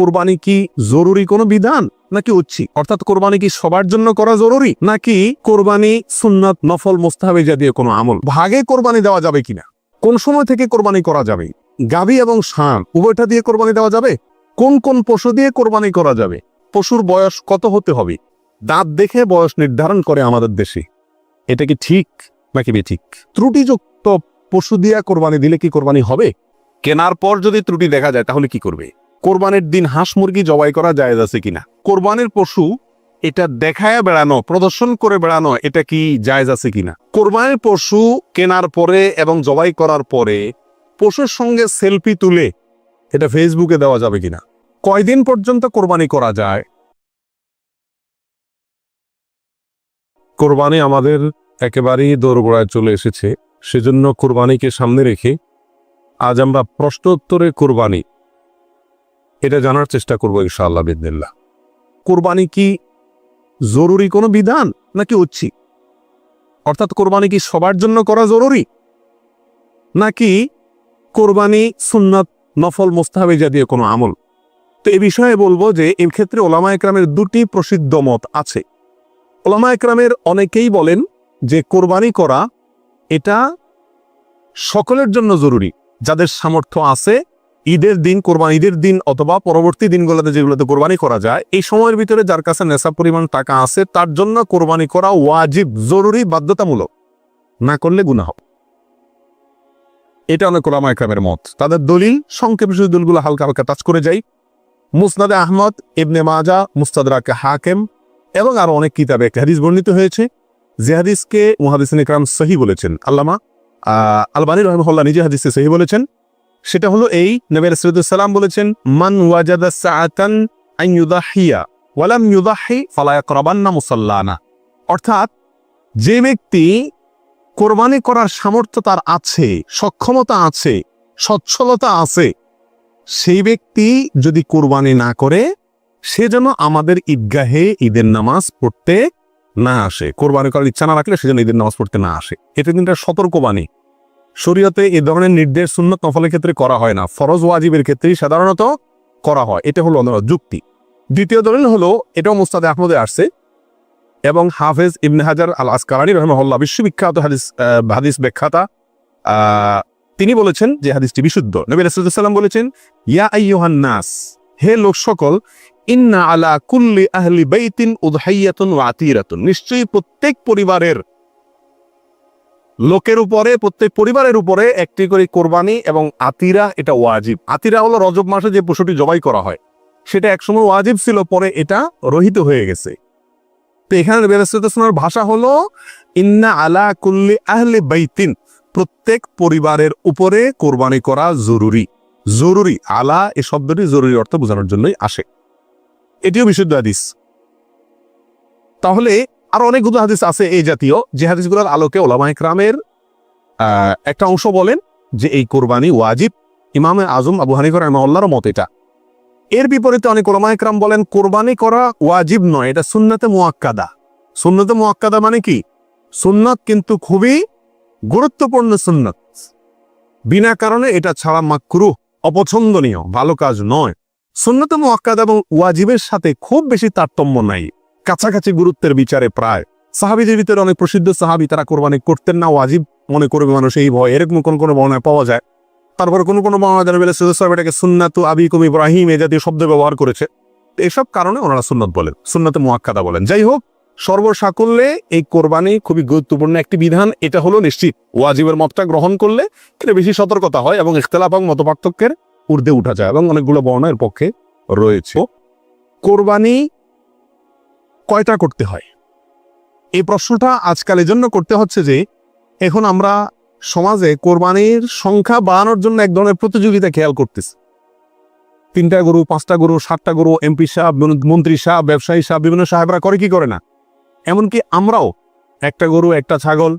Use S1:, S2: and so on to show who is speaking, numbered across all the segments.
S1: কোরবানি কি জরুরি কোনো বিধান নাকি ঐচ্ছিক? অর্থাৎ কোরবানি কি সবার জন্য করা জরুরি নাকি কোরবানি সুন্নাত, নফল, মুস্তাহাবি জাতীয় কোনো আমল? ভাগে কোরবানি দেওয়া যাবে কিনা? কোন সময় থেকে কোরবানি করা যাবে? গাভী এবং ষাঁড় উভয়টা দিয়ে কোরবানি দেওয়া যাবে? কোন কোন পশু দিয়ে কোরবানি করা যাবে? পশুর বয়স কত হতে হবে? দাঁত দেখে বয়স নির্ধারণ করে আমাদের দেশে। এটা কি ঠিক নাকি বেঠিক? ত্রুটিযুক্ত পশু দিয়া কোরবানি দিলে কি কোরবানি হবে? কেনার পর যদি ত্রুটি দেখা যায় তাহলে কি করবে? কোরবানির দিন হাঁস মুরগি জবাই করা জায়েজ আছে কিনা? কোরবানির পশু এটা দেখায় বেড়ানো, প্রদর্শন করে বেড়ানো, এটা কি জায়েজ আছে কিনা? কোরবানির পশু কেনার পরে এবং জবাই করার পরে পশুর সঙ্গে সেলফি তুলে এটা ফেসবুকে দেওয়া যাবে কিনা? কয়দিন পর্যন্ত কোরবানি করা যায়? কোরবানি আমাদের একেবারেই দোরগোড়ায় চলে এসেছে। সেজন্য কোরবানিকে সামনে রেখে আজ আমরা প্রশ্ন উত্তরে কোরবানি এটা জানার চেষ্টা করবো ইনশাআল্লাহ বিদিনিল্লাহ। কোরবানি কি জরুরি কোনো বিধান নাকি ঐচ্ছিক? অর্থাৎ কোরবানি কি সবার জন্য করা জরুরি নাকি কোরবানি সুন্নাত, নফল, মুস্তাহাবি জাতীয় কোনো আমল? তো এই বিষয়ে বলবো যে এর ক্ষেত্রে ওলামা একরামের দুটি প্রসিদ্ধ মত আছে। ওলামা একরামের অনেকেই বলেন যে কোরবানি করা এটা সকলের জন্য জরুরি, যাদের সামর্থ্য আছে। ঈদের দিন, কোরবানি ঈদের দিন অথবা পরবর্তী দিনগুলোতে যেগুলোতে কোরবানি করা যায়, এই সময়ের ভিতরে যার কাছে নেশাব পরিমাণ টাকা আছে তার জন্য কোরবানি করা ওয়াজিব, জরুরি, বাধ্যতামূলক। না করলে গুনাহ হবে। এটা অনেক ওলামা একরামের মত। তাদের দলিল সংক্ষেপে শুধু দলিলগুলো হালকা হালকা টাচ করে যাই। মুসনাদে আহমদ, ইবনে মাজা, মুস্তাদরাকে হাকিম এবং আরো অনেক কিতাবে একটা হাদিস বর্ণিত হয়েছে, যে হাদিসকে মুহাদ্দিসিন ইকরাম সহিহ বলেছেন। আল্লামা আলবানী রাহিমাহুল্লাহ নিজে হাদিসে সহিহ বলেছেন। সেটা হলো এই, নবী আলাইহিস সালাম বলেছেন, মান ওয়াজাদা সাআতান আন ইউদাহিয়া ওয়া লাম ইউদাহি ফালা ইয়াকরাবান্না মুসাল্লানা। অর্থাৎ যে ব্যক্তি কোরবানি করার সামর্থ্য তার আছে, সক্ষমতা আছে, সচ্ছলতা আছে, সেই ব্যক্তি যদি কোরবানি না করে সে যেন আমাদের ঈদগাহে ঈদের নামাজ পড়তে না আসে। কোরবানি করার ইচ্ছা না রাখলে সেজন্য ঈদের নামাজ পড়তে না আসে। এটা কিন্তু সতর্কবাণী। শরীয়তে এই ধরনের নির্দেশ সুন্নাত নফলের ক্ষেত্রে করা হয় না, ফরজ ওয়াজিবের ক্ষেত্রেই সাধারণত করা হয়। এটা হলো যুক্তি। দ্বিতীয় দলিল হলো, এটাও মুস্তাদে আহমদে আসছে এবং হাফেজ ইবনে হাজার আল আসকালানী রাহিমাহুল্লাহ বিশ্ববিখ্যাত হাদিস ব্যাখ্যাতা, তিনি বলেছেন যে হাদিসটি বিশুদ্ধ। নবী আলাইহিস সালাম বলেছেন, ইয়া আইয়ুহান নাস, হে লোক সকল, ইন্না আলা কুল্লি আহলি বাইতিন উদহাইয়াতুন ওয়া আতিরাতুন, নিশ্চয়ই প্রত্যেক পরিবারের লোকের উপরে, প্রত্যেক পরিবারের উপরে একটি করে কোরবানি এবং আতিরা, এটা ওয়াজিব। আতিরা হলো রজব মাসে যে পশুটি জবাই করা হয়, সেটা একসময় ওয়াজিব ছিল, পরে এটা রহিত হয়ে গেছে। তো এখানে নবী আলাইহিস সালামের ভাষা হলো ইন্না আলা কুল্লি আহলি বাইতিন, প্রত্যেক পরিবারের উপরে কোরবানি করা জরুরি। জরুরি, আলা এই শব্দটি জরুরি অর্থ বোঝানোর জন্যই আসে। এটিও বিশুদ্ধ হাদিস। তাহলে আরো অনেকগুলো হাদিস আছে এই জাতীয়, যে হাদিসগুলোর আলোকে ওলামা ইকরামের একটা অংশ বলেন যে এই কোরবানি ওয়াজিব। ইমাম আজম আবু হানিফা রাহিমাহুল্লাহর মত এটা। এর বিপরীতে অনেক ওলামা ইকরাম বলেন কোরবানি করা ওয়াজিব নয়, এটা সুন্নাতে মুআক্কাদা। সুন্নাতে মুআক্কাদা মানে কি? সুন্নাত কিন্তু খুবই গুরুত্বপূর্ণ সুন্নাত, বিনা কারণে এটা ছাড়া মাকরুহ, অপছন্দনীয়, ভালো কাজ নয়। সুন্নাতে মুআক্কাদা এবং ওয়াজিবের সাথে খুব বেশি তারতম্য নাই, কাছাকাছি গুরুত্বের বিচারে প্রায়। সাহাবীদের ভিতরে অনেক প্রসিদ্ধ সাহাবী তারা কোরবানি করতেন না, ওয়াজিব মনে করবে মানুষ এই ভয়, এরকম কোন কোন বর্ণনায় পাওয়া যায়। তারপরে কোন কোন বর্ণনা নবী আলাইহিস সালাম এটাকে সুন্নাতু আবিকুম ইব্রাহিম এই জাতীয় শব্দ ব্যবহার করেছে। এসব কারণে ওনারা সুন্নাত বলেন, সুন্নাতে মুআক্কাদা বলেন। যাই হোক, সর্বসাকুল্যে এই কোরবানি খুবই গুরুত্বপূর্ণ একটি বিধান, এটা হলো নিশ্চিত। ওয়াজিবের মতটা গ্রহণ করলে এটা বেশি সতর্কতা হয় এবং ইখতিলাফ এবং মতপার্থক্যের ঊর্ধ্বে উঠা যায়, এবং অনেকগুলো বর্ণনা এর পক্ষে রয়েছে। কোরবানি কয়টা করতে হয়, এই প্রশ্নটা আজকাল এই জন্য করতে হচ্ছে যে এখন আমরা সমাজে কোরবানির সংখ্যা বাড়ানোর জন্য এক ধরনের প্রতিযোগিতা খেয়াল করতেছি। 3টা গরু, 5টা গরু, 7টা গরু, এমপি সাহেব, মন্ত্রী সাহেব, ব্যবসায়ী সাহেব, বিভিন্ন সাহেবরা করে কি করে না, এমনকি আমরাও একটা গরু একটা ছাগল,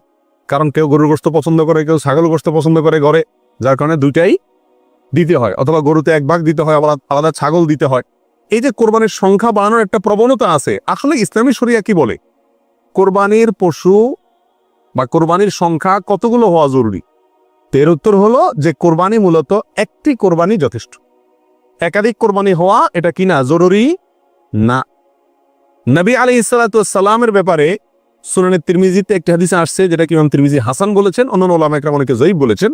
S1: কারণ কেউ গরুর গোশত পছন্দ করে, কেউ ছাগল গোশত পছন্দ করে ঘরে, যার কারণে দুইটাই দিতে হয়, অথবা গরুতে 1 ভাগ দিতে হয়, আবার আলাদা ছাগল দিতে হয়। এই যে কোরবানির সংখ্যা বাড়ানোর একটা প্রবণতা আছে, আসলে ইসলামী শরিয়া কি বলে? কোরবানির পশু বা কোরবানির সংখ্যা কতগুলো হওয়া জরুরি? এর উত্তর হলো যে কোরবানি মূলত একটি কোরবানি যথেষ্ট। একাধিক কোরবানি হওয়া এটা কি না জরুরি না। নবী আলাইহিস সালাতু ওয়াস সালামের ব্যাপারে সুনানে তিরমিজিতে একটা হাদিস আসছে, যেটা কি ইমাম তিরমিজি হাসান বলেছেন, অন্যান্য উলামা ইকরাম অনেকে যঈফ বলেছেন।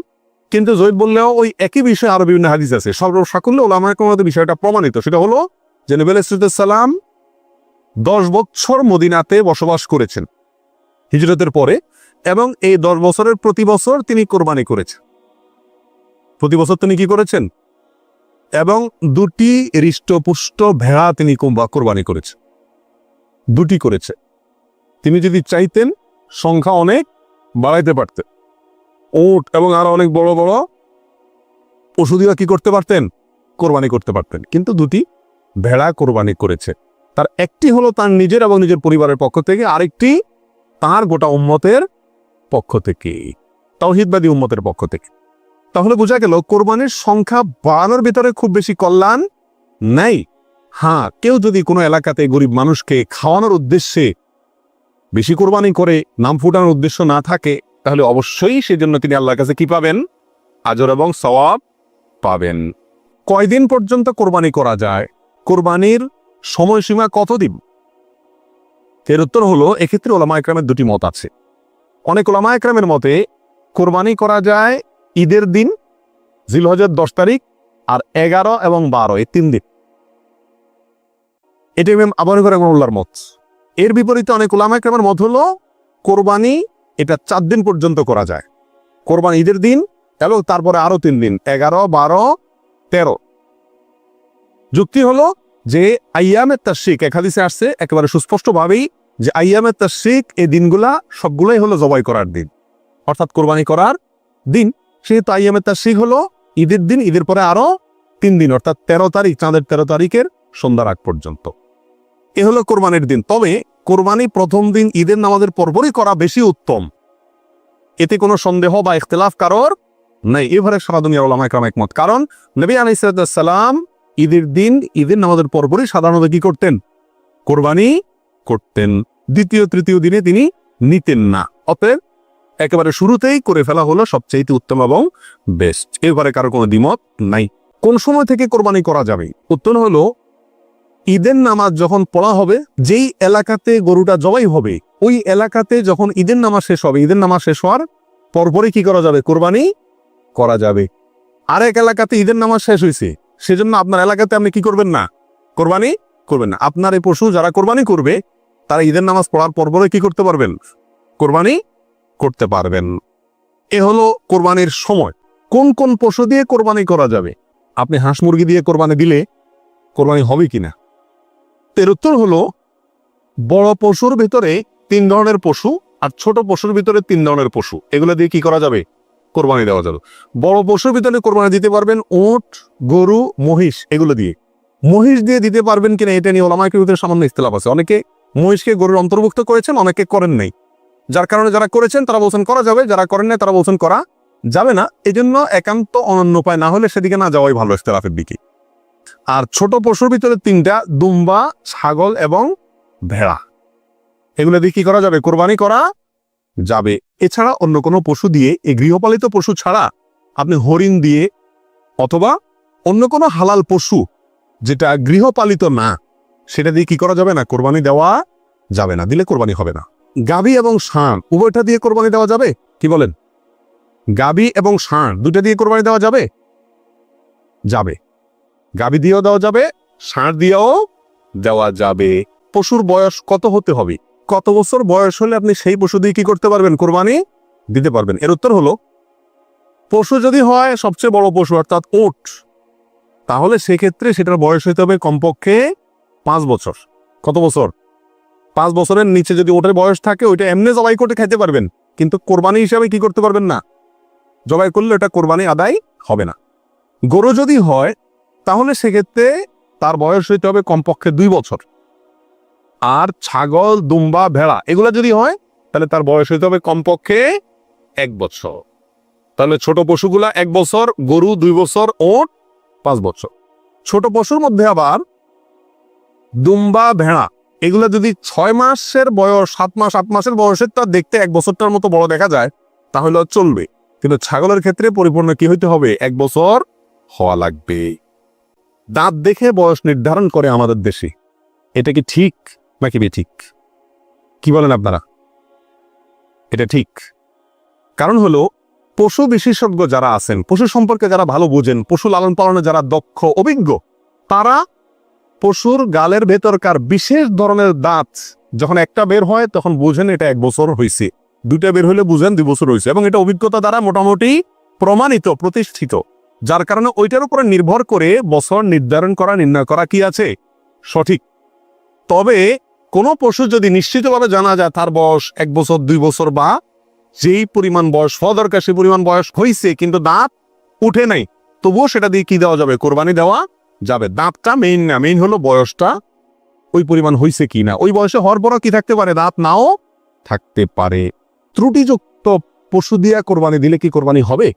S1: কিন্তু যঈফ বললেও ওই একই বিষয়ে আরো বিভিন্ন হাদিস আছে, সকল উলামা ইকরামের বিষয়টা প্রমাণিত। সেটা হলো যে নবী আলাইহিস সালাম 10 বছর মদিনাতে বসবাস করেছেন হিজরতের পরে, এবং এই 10 বছরের প্রতি বছর তিনি কোরবানি করেছেন। প্রতি বছর তিনি কি করেছেন? এবং 2টি হৃষ্টপুষ্ট ভেড়া তিনি কোরবানি করেছেন, 2টি করেছে। তিনি যদি চাইতেন সংখ্যা অনেক বাড়াইতে পারতেন, উট এবং আরো অনেক বড় বড় পশু দিয়ে কি করতে পারতেন? কোরবানি করতে পারতেন। কিন্তু 2টি ভেড়া কোরবানি করেছে। তার একটি হলো তার নিজের এবং নিজের পরিবারের পক্ষ থেকে, আরেকটি তার গোটা উম্মতের পক্ষ থেকে, তাওহীদবাদী উম্মতের পক্ষ থেকে। তাহলে বোঝা গেল কোরবানির সংখ্যা বাড়ানোর ভিতরে খুব বেশি কল্যাণ নাই। হ্যাঁ, কেউ যদি কোনো এলাকাতে গরিব মানুষকে খাওয়ানোর উদ্দেশ্যে বেশি কোরবানি করে, নাম ফুটানোর উদ্দেশ্য না থাকে, তাহলে অবশ্যই সেজন্য তিনি আল্লাহর কাছে কি পাবেন? আজর এবং সওয়াব পাবেন। কয়দিন পর্যন্ত কোরবানি করা যায়? কোরবানির সময়সীমা কতদিন? এর উত্তর হলো, এক্ষেত্রে ওলামা ইকরামের 2টি মত আছে। অনেক ওলামা ইকরামের মতে কোরবানি করা যায় ঈদের দিন, জিলহজের 10 তারিখ, আর 11 এবং 12 এই 3 দিন। এটা ইমাম আবু হানিফা রাহিমাহুল্লাহর মত। এর বিপরীতে অনেক উলামা ইকরামের মত হলো কোরবানি এটা 4 দিন পর্যন্ত করা যায়। কোরবানি ঈদের দিন এবং তারপরে আরো 3 দিন, 11, 12, 13। যুক্তি হলো যে আইয়ামে তাশরিক, এক হাদিসে আসছে একেবারে সুস্পষ্টভাবেই যে আইয়ামে তাশরিক এই দিনগুলা সবগুলাই হলো জবাই করার দিন, অর্থাৎ কোরবানি করার দিন। সেহেতু আইয়ামে তাশরিক হলো ঈদের দিন, ঈদের পরে আরো 3 দিন, অর্থাৎ 13 তারিখ, চাঁদের 13 তারিখের সন্ধ্যার আগ পর্যন্ত। এ হলো কোরবানির দিন। তবে কোরবানি প্রথম দিন ঈদের নামাজের পরপরই করা বেশি উত্তম, এতে কোনো সন্দেহ বা ইখতিলাফ কারোর নাই। এবারে সারা দুনিয়ার উলামা ইকরাম একমত। কারণ নবী আলাইহিস সালাম ঈদের দিন ঈদের নামাজের পরপরই সাধারণত কি করতেন? কোরবানি করতেন। দ্বিতীয় তৃতীয় দিনে তিনি নিতেন না। অতএব একেবারে শুরুতেই করে ফেলা হলো সবচেয়ে উত্তম এবং বেস্ট। এবারে কারো কোনো দ্বিমত নাই। কোন সময় থেকে কোরবানি করা যাবে? উত্তর হলো, ঈদের নামাজ যখন পড়া হবে, যেই এলাকাতে গরুটা জবাই হবে ওই এলাকাতে যখন ঈদের নামাজ শেষ হবে, ঈদের নামাজ শেষ হওয়ার পরপরই কি করা যাবে? কোরবানি করা যাবে। আরেক এলাকাতে ঈদের নামাজ শেষ হয়েছে, সেজন্য আপনার এলাকাতে আপনি কি করবেন না? কোরবানি করবেন না। আপনার এই পশু যারা কোরবানি করবে তারা ঈদের নামাজ পড়ার পরপরই কি করতে পারবেন? কোরবানি করতে পারবেন। এ হলো কোরবানির সময়। কোন কোন পশু দিয়ে কোরবানি করা যাবে? আপনি হাঁস মুরগি দিয়ে কোরবানি দিলে কোরবানি হবে কিনা? এর উত্তর হলো, বড় পশুর ভিতরে 3 ধরনের পশু আর ছোট পশুর ভিতরে 3 ধরনের পশু, এগুলো দিয়ে কি করা যাবে? কোরবানি দেওয়া যাবে। বড় পশুর ভিতরে কোরবানি দিতে পারবেন উট, গরু, মহিষ, এগুলো দিয়ে। মহিষ দিয়ে দিতে পারবেন কিনা এটা নিয়ে উলামা ইকরামের ভিতরে সামান্য ইখতিলাফ আছে। অনেকে মহিষকে গরুর অন্তর্ভুক্ত করেছেন, অনেকে করেন নাই। যার কারণে যারা করেছেন তারা বলছেন করা যাবে, যারা করেন নাই তারা বলছেন করা যাবে না। এজন্য একান্ত অনন্য উপায় না হলে সেদিকে না যাওয়াই ভালো, ইখতিলাফের দিকে। আর ছোট পশুর ভিতরে 3টা, দুম্বা, ছাগল এবং ভেড়া, এগুলো দিয়ে কি করা যাবে? কোরবানি করা যাবে। এছাড়া অন্য কোনো পশু দিয়ে, এই গৃহপালিত পশু ছাড়া আপনি হরিণ দিয়ে অথবা অন্য কোনো হালাল পশু যেটা গৃহপালিত না, সেটা দিয়ে কি করা যাবে না? কোরবানি দেওয়া যাবে না, দিলে কোরবানি হবে না। গাভী এবং ষাঁড় উভয়টা দিয়ে কোরবানি দেওয়া যাবে? কি বলেন? গাভী এবং ষাঁড় 2টা দিয়ে কোরবানি দেওয়া যাবে? যাবে। গাভী দিয়েও দেওয়া যাবে, ষাঁড় দিয়েও দেওয়া যাবে। পশুর বয়স কত হতে হবে? কত বছর বয়স হলে আপনি সেই পশু দিয়ে কি করতে পারবেন? কোরবানি দিতে পারবেন। এর উত্তর হলো, পশু যদি হয় সবচেয়ে বড় পশু অর্থাৎ উট, তাহলে সেক্ষেত্রে সেটার বয়স হতে হবে কমপক্ষে 5 বছর। কত বছর? 5 বছরের নিচে যদি ওটার বয়স থাকে, ওইটা এমনি জবাই করতে খাইতে পারবেন, কিন্তু কোরবানি হিসাবে কি করতে পারবেন না। জবাই করলে এটা কোরবানি আদায় হবে না। গরু যদি হয় তাহলে সেক্ষেত্রে তার বয়স হইতে হবে কমপক্ষে 2 বছর। আর ছাগল, দুম্বা, ভেড়া এগুলা যদি হয় তাহলে তার বয়স হইতে হবে কমপক্ষে 1 বছর। তাহলে ছোট পশুগুলা 1 বছর, গরু 2 বছর, ওট 5 বছর। ছোট পশুর মধ্যে আবার দুম্বা, ভেড়া এগুলা যদি 6 মাসের বয়স, 7 মাস, 8 মাসের বয়সের তা দেখতে 1 বছরটার মতো বড় দেখা যায় তাহলে চলবে। কিন্তু ছাগলের ক্ষেত্রে পরিপূর্ণ কি হইতে হবে? 1 বছর হওয়া লাগবে। দাঁত দেখে বয়স নির্ধারণ করে আমাদের দেশে। এটা কি ঠিক নাকি বেঠিক? কি বলেন আপনারা? এটা ঠিক। কারণ হলো পশু বিশেষজ্ঞ যারা আছেন, পশু সম্পর্কে যারা ভালো বোঝেন, পশু লালন পালনে যারা দক্ষ অভিজ্ঞ, তারা পশুর গালের ভেতরকার বিশেষ ধরনের দাঁত যখন একটা বের হয় তখন বুঝেন এটা 1 বছর হয়েছে, 2টা বের হলে বুঝেন 2 বছর হয়েছে, এবং এটা অভিজ্ঞতা দ্বারা মোটামুটি প্রমাণিত, প্রতিষ্ঠিত। যার কারণে ওইটার উপরে নির্ভর করে বছর নির্ধারণ করা, নির্ণয় করা কি আছে সঠিক। তবে কোনো পশু যদি নিশ্চিতভাবে জানা যায় তার বয়স 1 বছর 2 বছর বা যেই পরিমাণ বয়স হওয়া দরকার সেই পরিমাণ বয়স হয়েছে কিন্তু দাঁত উঠে নাই, তবুও সেটা দিয়ে কি দেওয়া যাবে? কোরবানি দেওয়া যাবে। দাঁতটা মেইন না, মেইন হলো বয়সটা ওই পরিমাণ হয়েছে কি না। ওই বয়সে হওয়ার পরও কি থাকতে পারে? দাঁত নাও থাকতে পারে। ত্রুটিযুক্ত পশু দিয়া কোরবানি দিলে কি কোরবানি হবে?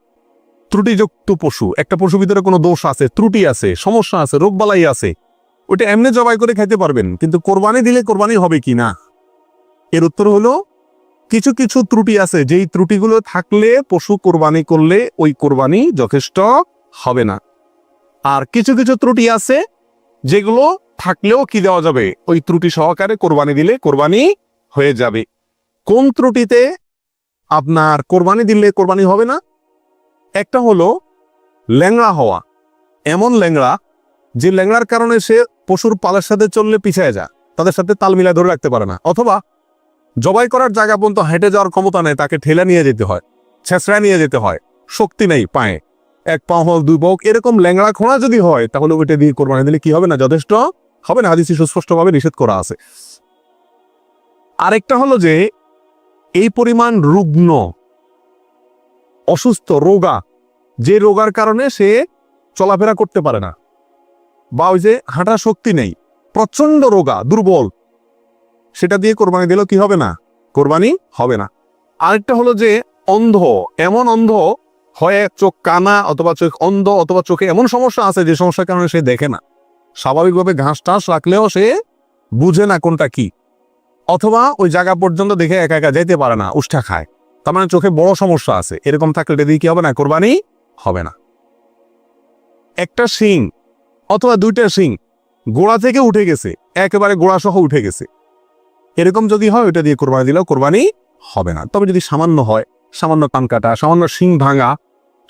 S1: ত্রুটিযুক্ত পশু, একটা পশুর ভিতরে কোনো দোষ আছে, ত্রুটি আছে, সমস্যা আছে, রোগবালাই আছে, ওইটা এমনি জবাই করে খাইতে পারবেন, কিন্তু কোরবানি দিলে কোরবানি হবে কি না? এর উত্তর হলো কিছু কিছু ত্রুটি আছে, যেই ত্রুটিগুলো থাকলে পশু কোরবানি করলে ওই কোরবানি যথেষ্ট হবে না। আর কিছু কিছু ত্রুটি আছে যেগুলো থাকলেও কি দেওয়া যাবে? ওই ত্রুটি সহকারে কোরবানি দিলে কোরবানি হয়ে যাবে। কোন ত্রুটিতে আপনার কোরবানি দিলে কোরবানি হবে না? একটা হলো ল্যাংড়া হওয়া, এমন ল্যাংড়া যে ল্যাংড়ার কারণে সে পশুর পালের সাথে চললে পিছিয়ে যায়, তাদের সাথে তাল মিলায় ধরে রাখতে পারে না, অথবা জবাই করার জায়গা পর্যন্ত হেঁটে যাওয়ার ক্ষমতা নেই, তাকে ঠেলা নিয়ে যেতে হয়, ছেঁচড়ায় নিয়ে যেতে হয়, শক্তি নেই পায়ে, 1 পা হোক 2 পা হোক, এরকম ল্যাংড়া খোঁড়া যদি হয় তাহলে ওইটা দিয়ে কোরবানি দিলে কি হবে না? যথেষ্ট হবে না, হাদিসে সুস্পষ্টভাবে নিষেধ করা আছে। আরেকটা হলো যে এই পরিমাণ রুগ্ন, অসুস্থ, রোগা, যে রোগার কারণে সে চলাফেরা করতে পারে না, বা ওই যে হাঁটার শক্তি নেই, প্রচন্ড রোগা, দুর্বল, সেটা দিয়ে কোরবানি দিলেও কি হবে না? কোরবানি হবে না। আরেকটা হলো যে অন্ধ, এমন অন্ধ হয়, চোখ কানা অথবা চোখ অন্ধ, অথবা চোখে এমন সমস্যা আছে যে সমস্যার কারণে সে দেখে না, স্বাভাবিকভাবে ঘাস টাস রাখলেও সে বুঝে না কোনটা কি, অথবা ওই জায়গা পর্যন্ত দেখে একা একা যেতে পারে না, উষ্ঠা খায়, তার মানে চোখে বড় সমস্যা আছে, এরকম থাকলে এটা দিয়ে কি হবে না? কোরবানি হবে না। একটা শিং অথবা 2টা শিং গোড়া থেকে উঠে গেছে, একেবারে গোড়া সহ উঠে গেছে, এরকম যদি হয় ওইটা দিয়ে কোরবানি দিলেও কোরবানি হবে না। তবে যদি সামান্য হয়, সামান্য কান কাটা, সামান্য শিং ভাঙা,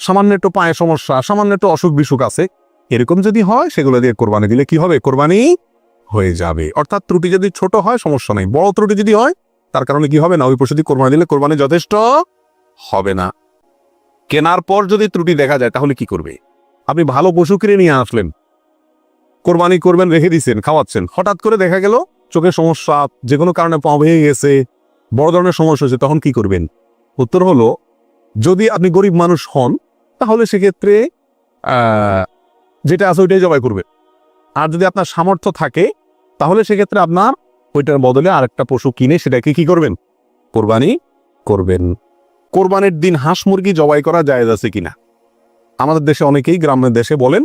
S1: সামান্য একটু পায়ে সমস্যা, সামান্য একটু অসুখ বিসুখ আছে, এরকম যদি হয় সেগুলো দিয়ে কোরবানি দিলে কি হবে? কোরবানি হয়ে যাবে। অর্থাৎ ত্রুটি যদি ছোট হয় সমস্যা নেই, বড় ত্রুটি যদি হয় তার কারণে কি হবে না? ওই পশু দিয়ে কোরবানি দিলে কোরবানি যথেষ্ট হবে না। কেনার পর যদি ত্রুটি দেখা যায় তাহলে কি করবে? আপনি ভালো পশু কিনে নিয়ে আসলেন, কোরবানি করবেন, রেখে দিচ্ছেন, খাওয়াচ্ছেন, হঠাৎ করে দেখা গেল চোখের সমস্যা, যে কোনো কারণে পা ভেঙে গেছে, বড় ধরনের সমস্যা হয়েছে, তখন কি করবেন? উত্তর হলো, যদি আপনি গরিব মানুষ হন তাহলে সেক্ষেত্রে যেটা আছে ওইটাই জবাই করবেন। আর যদি আপনার সামর্থ্য থাকে তাহলে সেক্ষেত্রে আপনার ওইটার বদলে আরেকটা পশু কিনে সেটাকে কি করবেন? কোরবানি করবেন। কোরবানির দিন হাঁস মুরগি জবাই করা জায়েজ আছে কিনা? আমাদের দেশে অনেকেই গ্রামের দেশে বলেন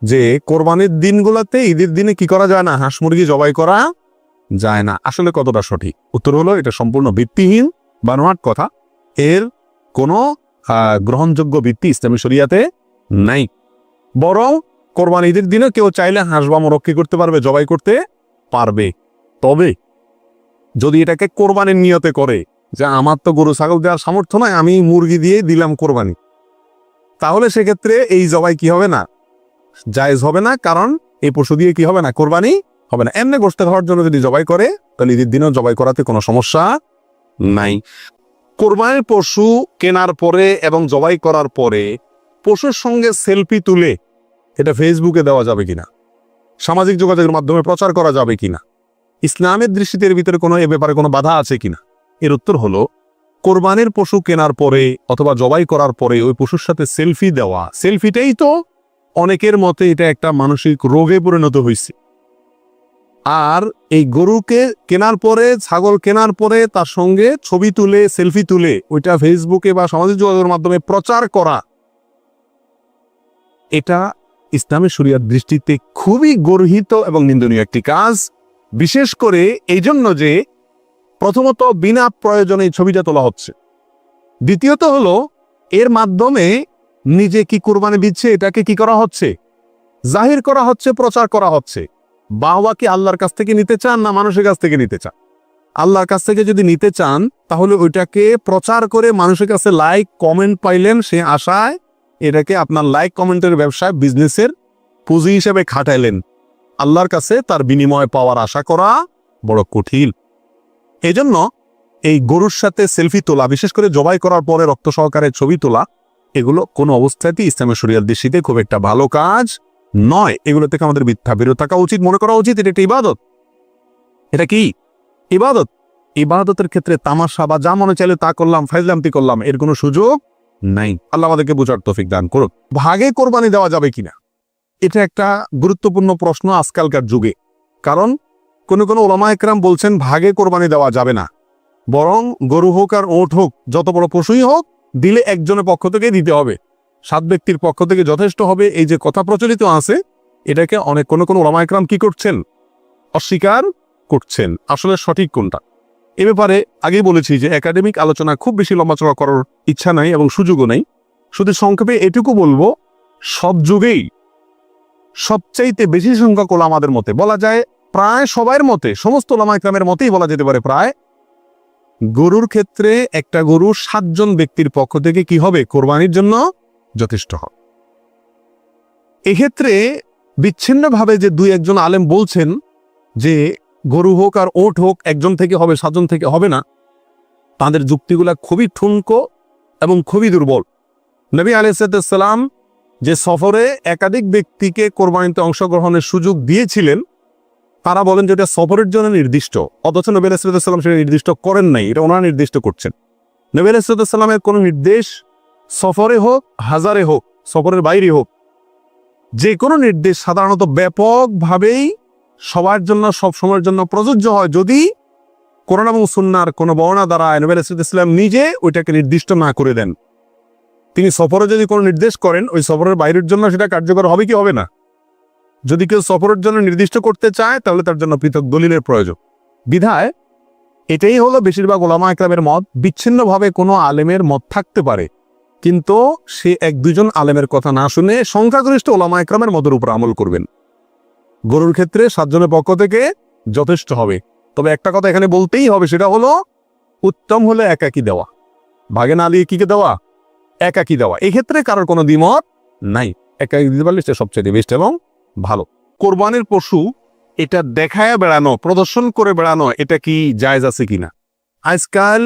S1: যে কোরবানির দিনগুলোতে, ঈদের দিনে কি করা যায় না? হাঁস মুরগি জবাই করা যায় না। আসলে কতটা সঠিক? উত্তর হলো এটা সম্পূর্ণ ভিত্তিহীন, বানোয়াট কথা। এর কোনো গ্রহণযোগ্য ভিত্তি ইসলামী শরিয়াতে নাই। বরং কোরবানি ঈদের দিনে কেউ চাইলে হাঁস বা মোরগ কি করতে পারবে? জবাই করতে পারবে। তবে যদি এটাকে কোরবানির নিয়তে করে যে আমার তো গরু ছাগল দেওয়ার সামর্থ্য নয়, আমি মুরগি দিয়ে দিলাম কোরবানি, তাহলে সেক্ষেত্রে এই জবাই কি হবে না? জায়েজ হবে না। কারণ এই পশু দিয়ে কি হবে না? কোরবানি হবে না। এমনি গোশত খাওয়ার জন্য যদি জবাই করে তাহলে ঈদের দিনেও জবাই করাতে কোনো সমস্যা নাই। কোরবানির পশু কেনার পরে এবং জবাই করার পরে পশুর সঙ্গে সেলফি তুলে এটা ফেসবুকে দেওয়া যাবে কিনা, সামাজিক যোগাযোগের মাধ্যমে প্রচার করা যাবে কিনা, ইসলামের দৃষ্টিতে এর ভিতরে কোনো এ ব্যাপারে কোনো বাধা আছে কিনা? এর উত্তর হলো, কোরবানির পশু কেনার পরে অথবা জবাই করার পরে ওই পশুর সাথে সেলফি দেওয়া, সেলফিটাই তো অনেকের মতে এটা একটা মানসিক রোগে পরিণত হয়েছে। আর এই গরুকে কেনার পরে, ছাগল কেনার পরে তার সঙ্গে ছবি তুলে, সেলফি তুলে ওইটা ফেসবুকে বা সামাজিক যোগাযোগের মাধ্যমে প্রচার করা, এটা ইসলামের শরিয়ার দৃষ্টিতে খুবই গর্হিত এবং নিন্দনীয় একটি কাজ। বিশেষ করে এই জন্য যে প্রথমত বিনা প্রয়োজনে ছবিটা তোলা হচ্ছে, দ্বিতীয়ত হলো এর মাধ্যমে নিজে কি কোরবানি দিচ্ছে এটাকে কি করা হচ্ছে? জাহির করা হচ্ছে, প্রচার করা হচ্ছে। বাহবা কি আল্লাহর কাছ থেকে নিতে চান না মানুষের কাছ থেকে নিতে চান? আল্লাহর কাছ থেকে যদি নিতে চান তাহলে ওইটাকে প্রচার করে মানুষের কাছে লাইক কমেন্ট পাইলেন, সে আশায় এটাকে আপনার লাইক কমেন্টের ব্যবসায় বিজনেসের পুঁজি হিসেবে খাটাইলেন। আল্লাহর কাছে তার বিনিময় পাওয়ার আশা করা বড় কঠিন। এজন্য এই গরুর সাথে সেলফি তোলা, বিশেষ করে জবাই করার পরে রক্ত সহকারে ছবি তোলা, এগুলো কোনো অবস্থাতেই ইসলামের শরিয়ার দৃষ্টিতে খুব একটা ভালো কাজ নয়। এগুলো থেকে আমাদের বিরত থাকা উচিত, মনে করা উচিত এটা একটা ইবাদত। এটা কি ইবাদত? ইবাদতের ক্ষেত্রে তামাশা বা যা মনে চাইলে তা করলাম, ফাইজলামতি করলাম, এর কোনো সুযোগ নাই। আল্লাহ আমাদেরকে বুঝার তৌফিক দান করুন। ভাগে কোরবানি দেওয়া যাবে কিনা, এটা একটা গুরুত্বপূর্ণ প্রশ্ন আজকালকার যুগে। কারণ কোনো ওলামা একরাম বলছেন ভাগে কোরবানি দেওয়া যাবে না, বরং গরু হোক আর ওট হোক, যত বড় পশুই হোক, দিলে একজনের পক্ষ থেকে দিতে হবে, 7 ব্যক্তির পক্ষ থেকে যথেষ্ট হবে। এই যে কথা প্রচলিত আছে, এটাকে অনেক কোনো ওলামা একরাম কি করছেন, অস্বীকার করছেন। আসলে সঠিক কোনটা, এ ব্যাপারে আগেই বলেছি যে একাডেমিক আলোচনা খুব বেশি লম্বাচড়া করার ইচ্ছা নাই এবং সুযোগও নেই। শুধু সংক্ষেপে এটুকু বলবো, সব যুগেই সবচাইতে বেশি সংখ্যক ওলামাদের মতে, বলা যায় প্রায় সবার মতে, সমস্ত ওলামা ইকরামের মতেই বলা যেতে পারে প্রায়, গরুর ক্ষেত্রে একটা গরু 7 জন ব্যক্তির পক্ষ থেকে কি হবে, কোরবানির জন্য যথেষ্ট হবে। এক্ষেত্রে বিচ্ছিন্নভাবে যে 2-1 জন আলেম বলছেন যে গরু হোক আর ওট হোক একজন থেকে হবে, 7 জন থেকে হবে না, তাদের যুক্তিগুলা খুবই ঠুনকো এবং খুবই দুর্বল। নবী আলাইহিস সালাম যে সফরে একাধিক ব্যক্তিকে কোরবানিতে অংশগ্রহণের সুযোগ দিয়েছিলেন, তারা বলেন যে এটা সফরের জন্য নির্দিষ্ট, অথচ নবী আলাইহিস সালাম সেটা নির্দিষ্ট করেন নাই, এটা ওনারা নির্দিষ্ট করছেন। নবী আলাইহিস সালামের কোনো নির্দেশ সফরে হোক, হাজারে হোক, সফরের বাইরে হোক, যে কোনো নির্দেশ সাধারণত ব্যাপকভাবেই সবার জন্য সব সময়ের জন্য প্রযোজ্য হয় যদি কোরআন এবং সুন্নাহর কোনো বর্ণনা দ্বারা নবী আলাইহিস সালাম নিজে ওইটাকে নির্দিষ্ট না করে দেন। তিনি সফরে যদি কোনো নির্দেশ করেন, ওই সফরের বাইরের জন্য সেটা কার্যকর হবে কি হবে না। যদি কেউ সফরের জন্য নির্দিষ্ট করতে চায় তাহলে তার জন্য পৃথক দলিলের প্রয়োজন। বিধায় এটাই হলো বেশিরভাগ ওলামা একরামের মত। বিচ্ছিন্নভাবে কোনো আলেমের মত থাকতে পারে, কিন্তু সে 1-2 জন আলেমের কথা না শুনে সংখ্যাগরিষ্ঠ ওলামা একরামের মতের উপর আমল করবেন। গরুর ক্ষেত্রে 7 জনের পক্ষ থেকে যথেষ্ট হবে। তবে একটা কথা এখানে বলতেই হবে, সেটা হলো উত্তম হলে একাকি দেওয়া, ভাগে না দিয়ে কিকে দেওয়া, একাকি দেওয়া। এক্ষেত্রে কারোর কোনো দ্বিমত নাই, একাকি দিতে পারলে সেটা সবচেয়ে বেস্ট এবং ভালো। কোরবানির পশু এটা দেখায় বেড়ানো, প্রদর্শন করে বেড়ানো, এটা কি জায়েজ আছে কিনা? আজকাল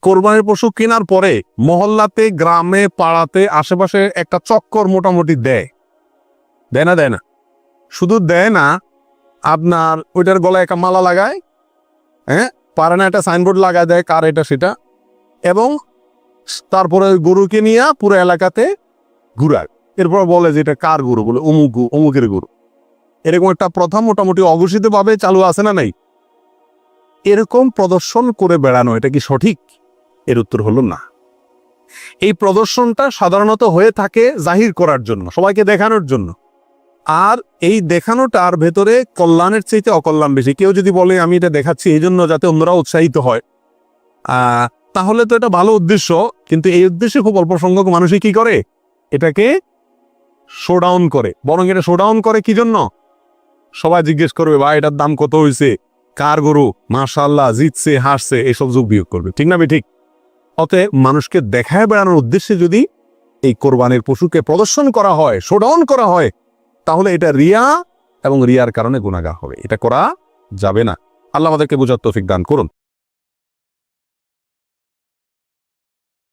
S1: কোরবানির পশু কেনার পরে মহল্লাতে, গ্রামে, পাড়াতে, আশেপাশে একটা চক্কর মোটামুটি দেয় না? শুধু দেয় না, আপনার ওইটার গলায় একটা মালা লাগায়, পারে না একটা সাইনবোর্ড লাগায় দেয় কার এটা সেটা, এবং তারপরে গরুকে নিয়ে পুরো এলাকাতে ঘুরায়। এরপর বলে যে এটা কার গরু, বলে অমুকের গরু। এরকম একটা প্রথা মোটামুটি অঘোষিতভাবে চালু আছে না নাই? এরকম প্রদর্শন করে বেড়ানো এটা কি সঠিক? এর উত্তর হলো না। এই প্রদর্শনটা সাধারণত হয়ে থাকে জাহির করার জন্য, সবাইকে দেখানোর জন্য। আর এই দেখানোটার ভেতরে কল্যাণের চাইতে অকল্যাণ বেশি। কেউ যদি বলে আমি এটা দেখাচ্ছি এই জন্য যাতে অন্যরা উৎসাহিত হয়, তাহলে তো এটা ভালো উদ্দেশ্য, কিন্তু এই উদ্দেশ্যে খুব অল্প সংখ্যক মানুষই কি করে, এটাকে শোডাউন করে। বরং এটা শোডাউন করে কি জন্য? সবাই জিজ্ঞেস করবে ভাই এটার দাম কত হয়েছে, কার গরু, মাশাআল্লাহ, জিতছে, হাসছে, এসব যোগ বিয়োগ করবে। ঠিক না ঠিক? অতএব মানুষকে দেখায় বেড়ানোর উদ্দেশ্যে যদি এই কোরবানির পশুকে প্রদর্শন করা হয়, শোডাউন করা হয়, তাহলে এটা রিয়া এবং রিয়ার কারণে গুনাহগার হবে। এটা করা যাবে না। আল্লাহ আমাদেরকে বুঝার তৌফিক দান করুন।